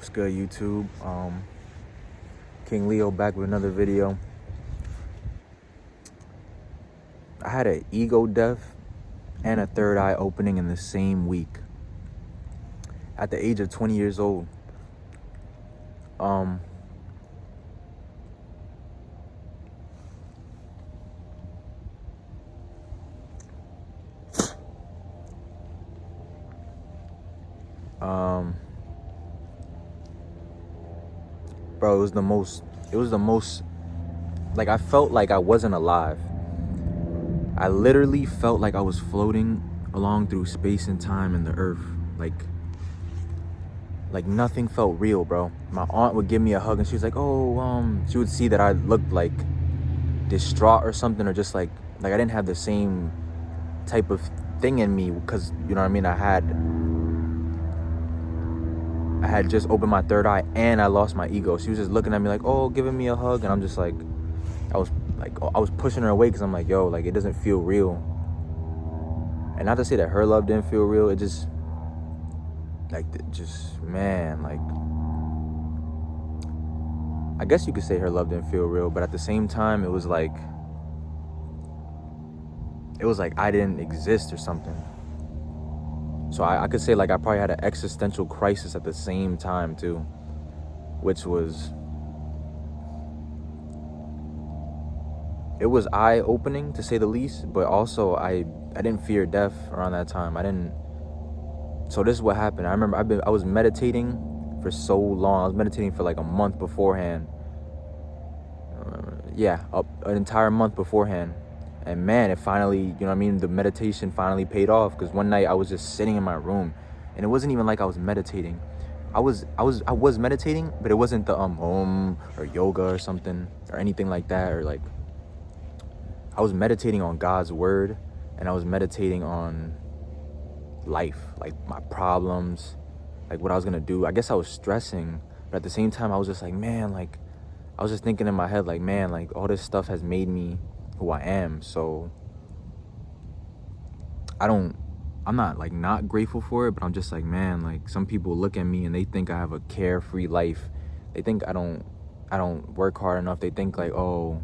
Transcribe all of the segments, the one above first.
Good YouTube. King Leo back with another video. I had an ego death and a third eye opening in the same week at the age of 20 years old. Bro, it was the most, like, I felt like I wasn't alive. I literally felt like I was floating along through space and time and the earth. Like nothing felt real, bro. My aunt would give me a hug and she was like, she would see that I looked like distraught or something, or just like I didn't have the same type of thing in me, because, you know what I mean, I had just opened my third eye and I lost my ego. She was just looking at me like, oh, giving me a hug, and I'm just like, I was pushing her away because I'm like, yo, like, it doesn't feel real. And not to say that her love didn't feel real, it just, man, like, I guess you could say her love didn't feel real, but at the same time, it was like I didn't exist or something. So I could say, like, I probably had an existential crisis at the same time too, which was, it was eye-opening to say the least, but also I didn't fear death around that time. So this is what happened. I remember I was meditating for so long. I was meditating for like a month beforehand. An entire month beforehand. And man, it finally, you know what I mean, the meditation finally paid off, because one night I was just sitting in my room, and it wasn't even like I was meditating. I was meditating, but it wasn't the Om or yoga or something or anything like that, or like, I was meditating on God's word, and I was meditating on life, like my problems, like what I was gonna do. I guess I was stressing, but at the same time I was just like, man, like, I was just thinking in my head, like, man, like, all this stuff has made me who I am, so I'm not like not grateful for it, but I'm just like, man, like, some people look at me and they think I have a carefree life. They think I don't work hard enough. They think like, oh,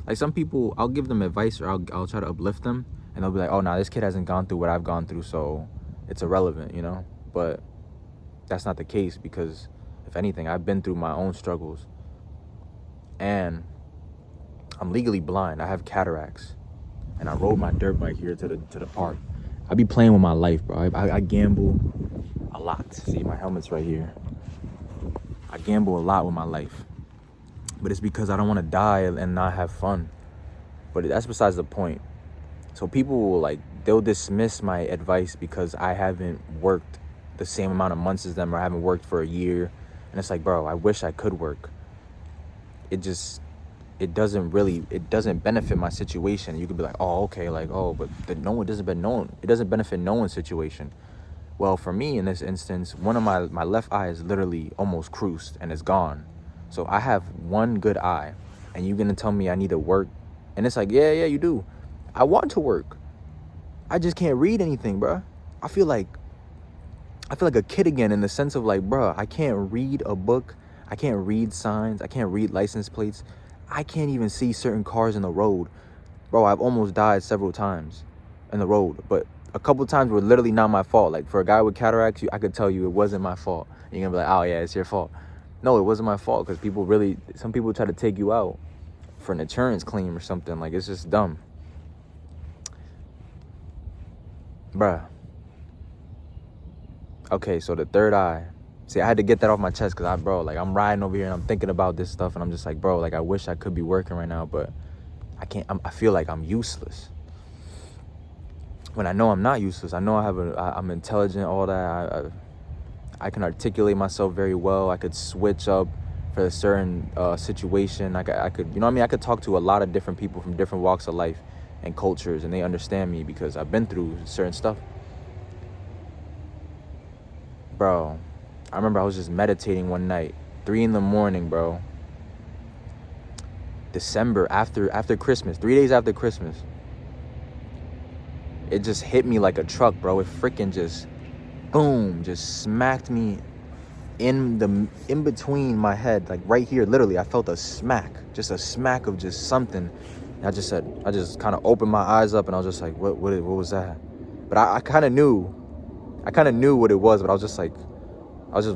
like, some people, I'll give them advice, or I'll try to uplift them, and they'll be like, oh, nah, this kid hasn't gone through what I've gone through, so it's irrelevant, you know? But that's not the case, because if anything, I've been through my own struggles, and I'm legally blind. I have cataracts, and I rode my dirt bike here to the park. I be playing with my life, bro. I gamble a lot. See, my helmet's right here. I gamble a lot with my life, but it's because I don't want to die and not have fun. But that's besides the point. So people will, like, they'll dismiss my advice because I haven't worked the same amount of months as them, or I haven't worked for a year. And it's like, bro, I wish I could work. It doesn't benefit my situation. You could be like, oh, okay, like, oh, but it doesn't benefit no one's situation. Well, for me, in this instance, one of my left eye is literally almost creased and it's gone. So I have one good eye, and you're gonna tell me I need to work? And it's like, yeah, you do. I want to work. I just can't read anything, bro. I feel like a kid again, in the sense of, like, bro, I can't read a book. I can't read signs. I can't read license plates. I can't even see certain cars in the road. Bro, I've almost died several times in the road, but a couple times were literally not my fault. Like, for a guy with cataracts, I could tell you it wasn't my fault. And you're gonna be like, oh yeah, it's your fault. No, it wasn't my fault, because some people try to take you out for an insurance claim or something. Like, it's just dumb. Bruh. Okay, so the third eye. See, I had to get that off my chest, because I'm riding over here and I'm thinking about this stuff, and I'm just like, bro, like, I wish I could be working right now, but I can't. I feel like I'm useless. When I know I'm not useless. I know I'm intelligent, all that. I can articulate myself very well. I could switch up for a certain situation. I could, you know what I mean? I could talk to a lot of different people from different walks of life and cultures, and they understand me because I've been through certain stuff. Bro, I remember I was just meditating one night, 3 a.m, bro. December, after Christmas, 3 days after Christmas. It just hit me like a truck, bro. It freaking just, boom, just smacked me in between my head, like right here, literally, I felt a smack of just something. And I just kind of opened my eyes up, and I was just like, what was that? But I kind of knew what it was, but I was just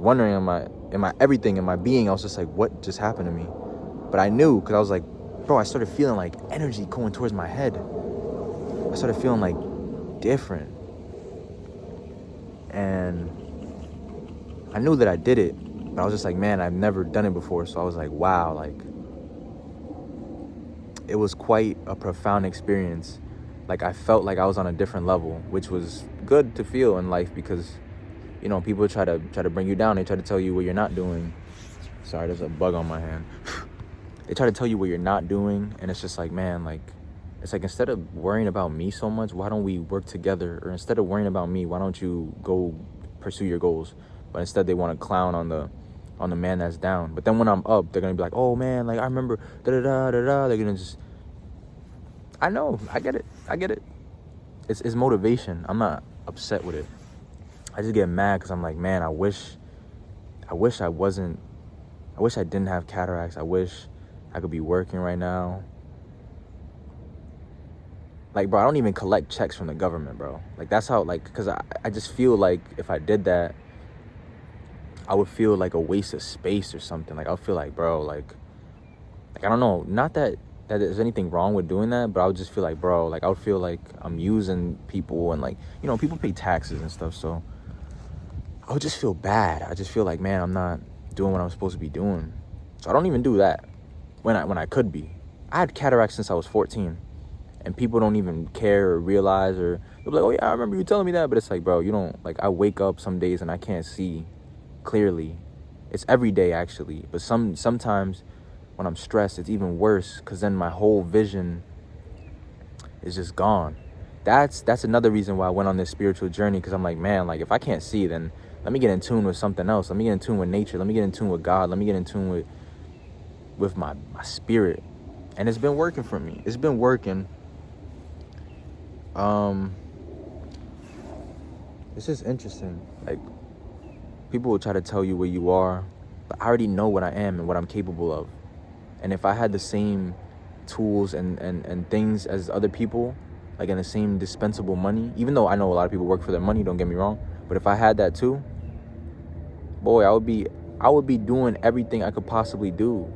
wondering, in my everything, in my being, I was just like, what just happened to me? But I knew, because I was like, bro, I started feeling like energy going towards my head. I started feeling like different. And I knew that I did it, but I was just like, man, I've never done it before. So I was like, wow, like, it was quite a profound experience. Like, I felt like I was on a different level, which was good to feel in life, because, you know, people try to bring you down. They try to tell you what you're not doing. Sorry, there's a bug on my hand. They try to tell you what you're not doing, and it's just like, man, like, it's like, instead of worrying about me so much, why don't we work together? Or instead of worrying about me, why don't you go pursue your goals? But instead, they want to clown on the man that's down. But then when I'm up, they're gonna be like, oh man, like, I remember da da da da da. They're gonna just, I know, I get it. It's motivation. I'm not upset with it. I just get mad because I'm like, man, I wish I didn't have cataracts. I wish I could be working right now. Like, bro, I don't even collect checks from the government, bro. Like, that's how, like, because I just feel like if I did that, I would feel like a waste of space or something. Like, I'll feel like, bro, like I don't know. Not that there's anything wrong with doing that, but I would just feel like, bro, like, I would feel like I'm using people, and, like, you know, people pay taxes and stuff, so I would just feel bad. I just feel like, man, I'm not doing what I'm supposed to be doing. So I don't even do that when I could be. I had cataracts since I was 14. And people don't even care or realize, or they'll be like, oh yeah, I remember you telling me that. But it's like, bro, you don't, like, I wake up some days and I can't see clearly. It's every day, actually. But sometimes when I'm stressed, it's even worse, because then my whole vision is just gone. That's another reason why I went on this spiritual journey, because I'm like, man, like, if I can't see, then let me get in tune with something else. Let me get in tune with nature. Let me get in tune with God. Let me get in tune with my spirit. And it's been working for me. It's been working. It's just interesting. Like, people will try to tell you where you are, but I already know what I am and what I'm capable of. And if I had the same tools and things as other people, like, in the same dispensable money, even though I know a lot of people work for their money, don't get me wrong, but if I had that too, boy, I would be doing everything I could possibly do.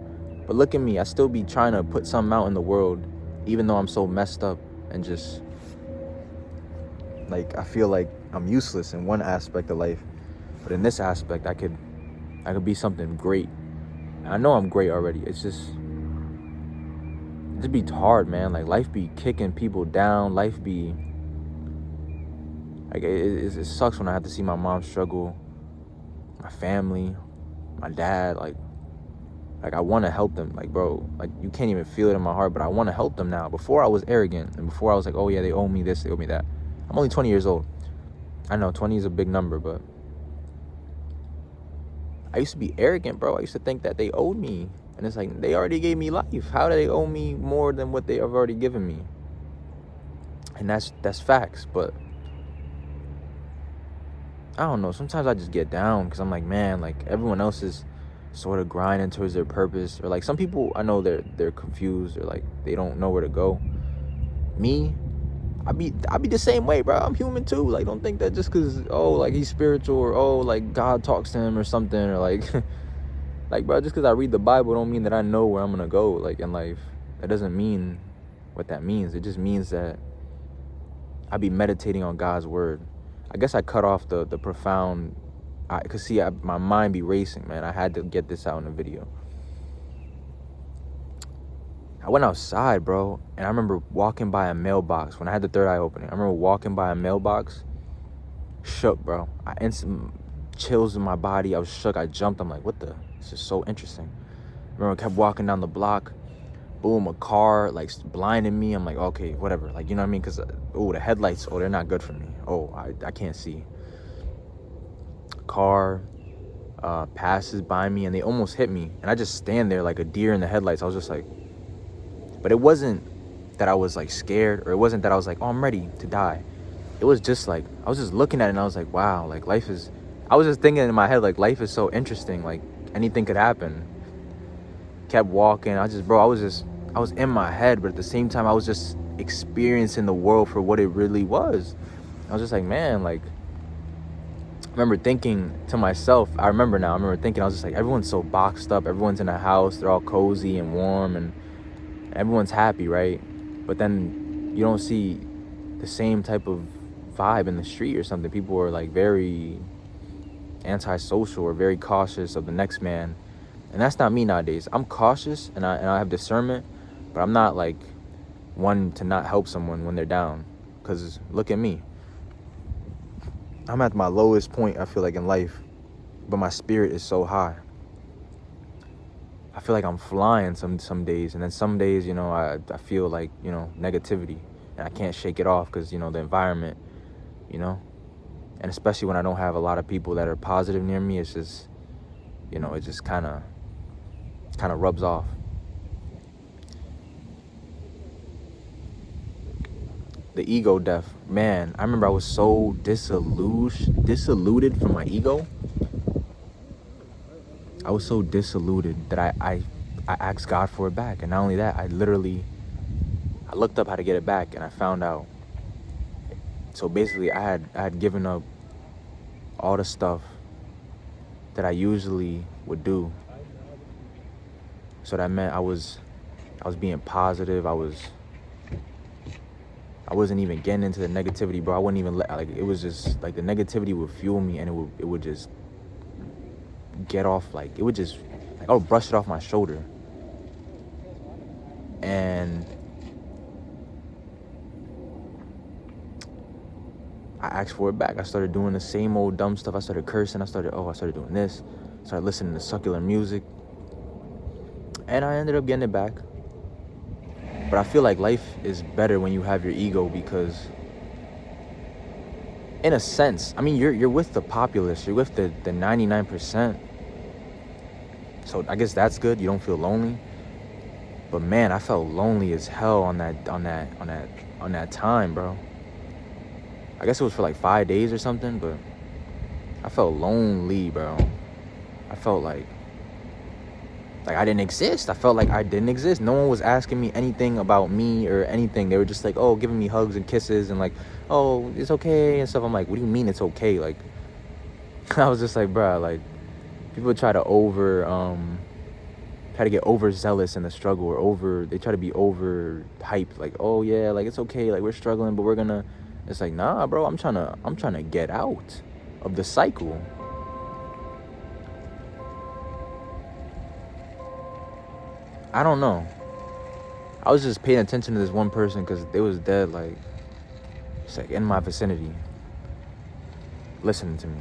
But look at me, I still be trying to put something out in the world, even though I'm so messed up, and just, like, I feel like I'm useless in one aspect of life, but in this aspect, I could be something great. And I know I'm great already. It just be hard, man. Like, life be kicking people down. Life be, like, it sucks when I have to see my mom struggle, my family, my dad. Like I want to help them. Like, bro, like, you can't even feel it in my heart, but I want to help them now. Before, I was arrogant, and before, I was like, oh yeah, they owe me this, they owe me that. I'm only 20 years old. I know 20 is a big number, but I used to be arrogant, bro. I used to think that they owed me. And it's like, they already gave me life. How do they owe me more than what they have already given me? And that's facts. But I don't know. Sometimes I just get down, because I'm like, man, like, everyone else is sort of grinding towards their purpose. Or, like, some people, I know they're confused, or, like, they don't know where to go. Me, I be the same way, bro. I'm human too. Like, don't think that just because, oh, like, he's spiritual, or, oh, like, God talks to him or something, or, like, like, bro, just because I read the Bible don't mean that I know where I'm gonna go, like, in life. That doesn't mean what that means. It just means that I be meditating on God's word. I guess I cut off the profound, because see, my mind be racing, man. I had to get this out in a video. I went outside, bro, and I remember walking by a mailbox when I had the third eye opening. I remember walking by a mailbox, shook, bro. I instant chills in my body. I was shook. I jumped. I'm like, what the? This is so interesting. I remember I kept walking down the block. Boom, a car, like, blinding me. I'm like, okay, whatever. Like, you know what I mean? Because, the headlights, they're not good for me. I can't see. Car passes by me, and they almost hit me. And I just stand there like a deer in the headlights. I was just like, but it wasn't that I was, like, scared, or it wasn't that I was like, oh, I'm ready to die. It was just like, I was just looking at it, and I was like, wow, like, life is I was just thinking in my head, like, life is so interesting. Like, anything could happen. Kept walking. I was in my head, but at the same time, I was just experiencing the world for what it really was. I was just like, man, like, I remember thinking to myself, I remember thinking, I was just like, everyone's so boxed up. Everyone's in a house. They're all cozy and warm, and everyone's happy, right? But then you don't see the same type of vibe in the street or something. People are like very antisocial or very cautious of the next man. And that's not me nowadays. I'm cautious and I have discernment, but I'm not like one to not help someone when they're down. Because look at me. I'm at my lowest point, I feel like, in life, but my spirit is so high. I feel like I'm flying some days, and then some days, I feel like, negativity, and I can't shake it off because, the environment, and especially when I don't have a lot of people that are positive near me, it's just, it just kind of rubs off. The ego death, man, I remember I was so disillusioned from my ego. I was so disillusioned that I asked God for it back. And not only that, I looked up how to get it back, and I found out. So basically, I had given up all the stuff that I usually would do. So that meant I was being positive. I wasn't even getting into the negativity, bro. I wouldn't even it was just like the negativity would fuel me, and it would just get off, I would brush it off my shoulder. And I asked for it back. I started doing the same old dumb stuff. I started cursing. I started doing this. Started listening to secular music. And I ended up getting it back. But I feel like life is better when you have your ego, because in a sense, I mean, you're with the populace. You're with the 99%. So I guess that's good. You don't feel lonely. But man, I felt lonely as hell on that time, bro. I guess it was for like 5 days or something, but I felt lonely, bro. I felt like I didn't exist. I felt like I didn't exist. No one was asking me anything about me or anything. They were just like, oh, giving me hugs and kisses and like, oh, it's okay and stuff. I'm like, what do you mean it's okay? Like, I was just like, bro, like, people try to get overzealous in the struggle, or they try to be over hyped, like, oh yeah, like, it's okay, like, we're struggling, but we're gonna, it's like, nah, bro, I'm trying to get out of the cycle. I don't know. I was just paying attention to this one person because they was dead, like, it's like in my vicinity, listening to me.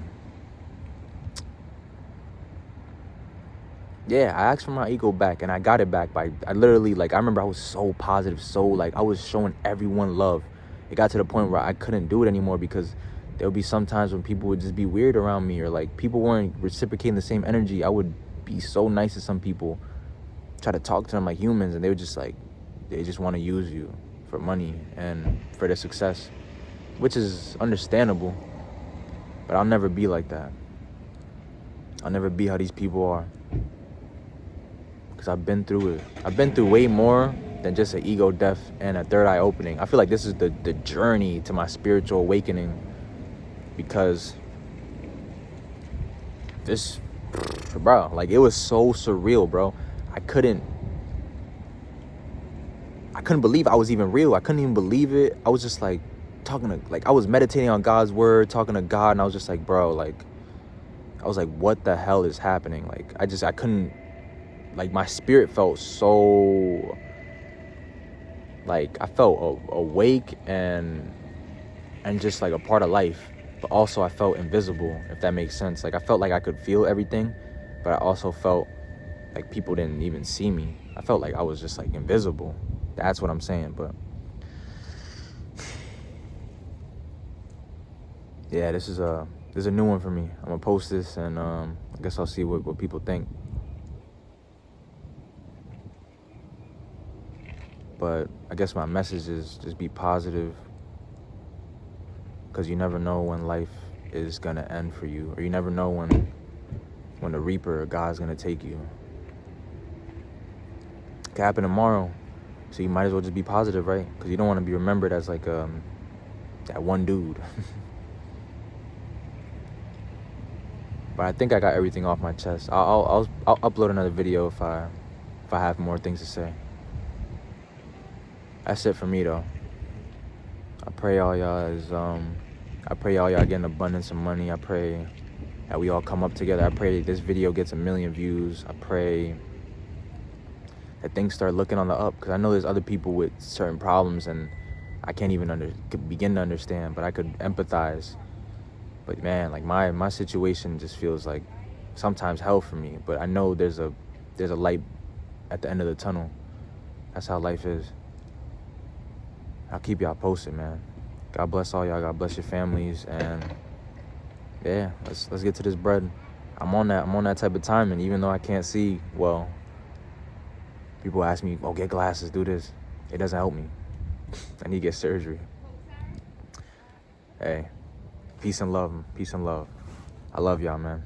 Yeah, I asked for my ego back, and I got it back I literally, like, I remember I was so positive, so, like, I was showing everyone love. It got to the point where I couldn't do it anymore because there would be some times when people would just be weird around me, or, like, people weren't reciprocating the same energy. I would be so nice to some people, try to talk to them like humans, and they would just, like, they just want to use you for money and for their success, which is understandable, but I'll never be like that. I'll never be how these people are. Because I've been through it. I've been through way more than just an ego death and a third eye opening. I feel like this is the journey to my spiritual awakening, because this, bro, like, it was so surreal, bro. I couldn't believe I was even real. I couldn't even believe it. I was just like I was meditating on God's word, talking to God, and I was just like, bro, like, I was like, what the hell is happening? Like, I couldn't, like, my spirit felt so, like, I felt awake and just like a part of life, but also I felt invisible, if that makes sense. Like, I felt like I could feel everything, but I also felt like people didn't even see me. I felt like I was just, like, invisible. That's what I'm saying. But yeah, this is a new one for me. I'm gonna post this, and I guess I'll see what people think. But I guess my message is just be positive, because you never know when life is gonna end for you, or you never know when the Reaper or God's gonna take you. It could happen tomorrow, so you might as well just be positive, right? Because you don't want to be remembered as like that one dude. But I think I got everything off my chest. I'll upload another video if I have more things to say. That's it for me though. I pray all y'all get an abundance of money. I pray that we all come up together. I pray this video gets 1 million views. I pray that things start looking on the up, because I know there's other people with certain problems and I can't even begin to understand, but I could empathize. But man, like my situation just feels like sometimes hell for me. But I know there's a light at the end of the tunnel. That's how life is. I'll keep y'all posted, man. God bless all y'all. God bless your families, and yeah, let's get to this bread. I'm on that type of time, and even though I can't see well, people ask me, "Oh, get glasses, do this." It doesn't help me. I need to get surgery. Hey, peace and love. Peace and love. I love y'all, man.